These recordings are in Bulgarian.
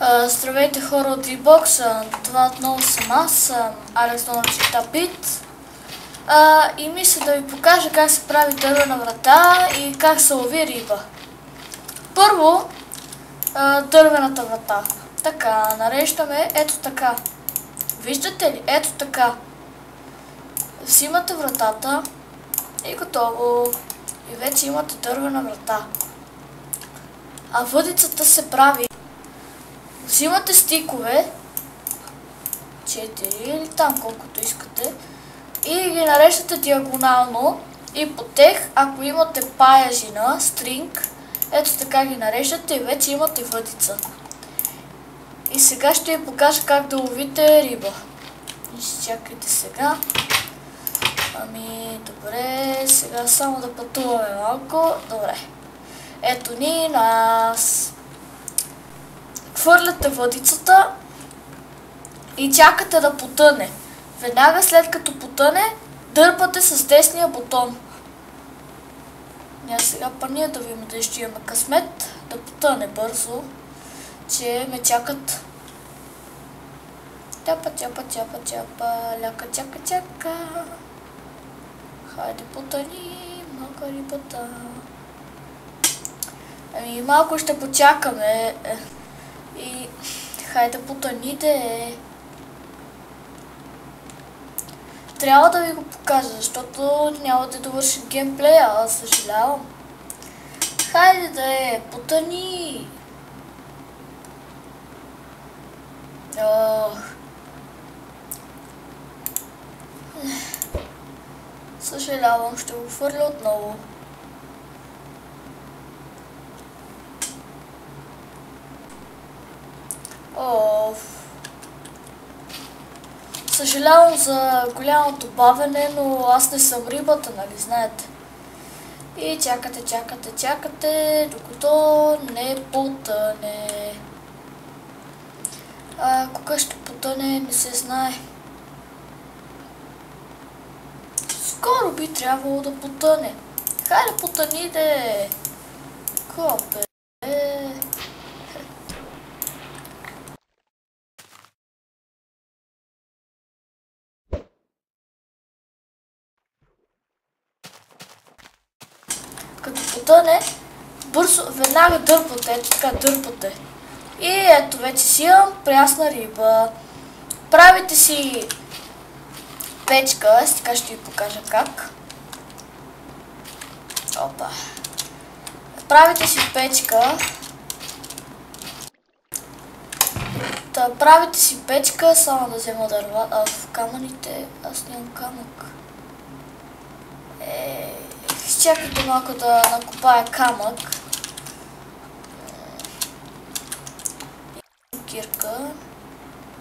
Здравейте хора от VBOX, това отново съм аз, Алекс Тапит. И мисля да ви покажа как се прави дървена врата и как се лови риба. Първо, дървената врата. Така, нареждаме ето така. Виждате ли? Ето така. Взимате вратата и готово. И вече имате дървена врата. А въдицата се прави. Взимате стикове, 4 или там колкото искате, и ги нареждате диагонално и по тех, ако имате паяжина, стринг, ето така ги нареждате и вече имате въдица. И сега ще ви покажа как да ловите риба. Изчакайте сега. Добре, сега само да пътуваме малко. Добре. Ето ни нас. Хвърляте въдицата и чакате да потъне. Веднага след като потъне, дърпате с десния бутон. Сега па ние да видим да ще имаме късмет да потъне бързо, че ме чакат. Чапа, чапа, чапа, чапа, ляка, чака, чака. Хайде потъни, малка рибата. Малко ще почакаме. И хайде потъните. Трябва да ви го покажа, защото няма да довършим геймплея, аз съжалявам. Хайде да потъни. Съжалявам, ще го хвърля отново. Съжалявам за голямото бавене, но аз не съм рибата, нали знаете. И чакате, докато не потъне. Кога ще потъне, не се знае. Скоро би трябвало да потъне. Хайде потъни де. Копе. Като потъне, бързо, веднага дърпате, ето така дърпате. И ето вече си имам прясна риба. Правите си печка, сега ще ви покажа как. Опа. Правите си печка. Правите си печка, само да взема дърва, в камъните, аз нямам камък. Чакайте малко да накопая камък. Кирка.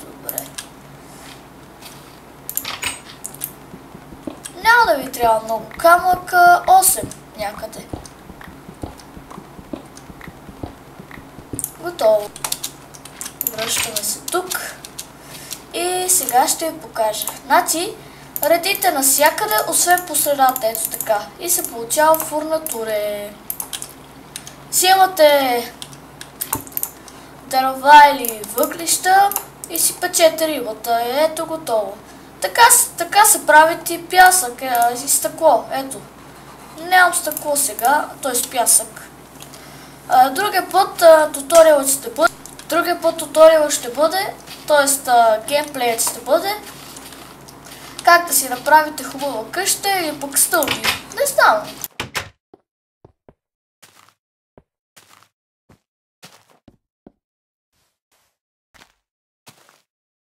Добре. Няма да ви трябва много камък, 8 някъде. Готово. Връщаме се тук. И сега ще ви покажа. Значи, редите навсякъде, освен по средата, ето така. И се получава фурнатуре. Взимате дърва или въглища и си печете рибата. Ето готово. Така се прави и пясък и стъкло. Ето. Нямам стъкло сега, т.е. пясък. Другия път туториалът ще бъде, т.е. геймплеят ще бъде как да си направите хубава къща или пък стълби. Не знам.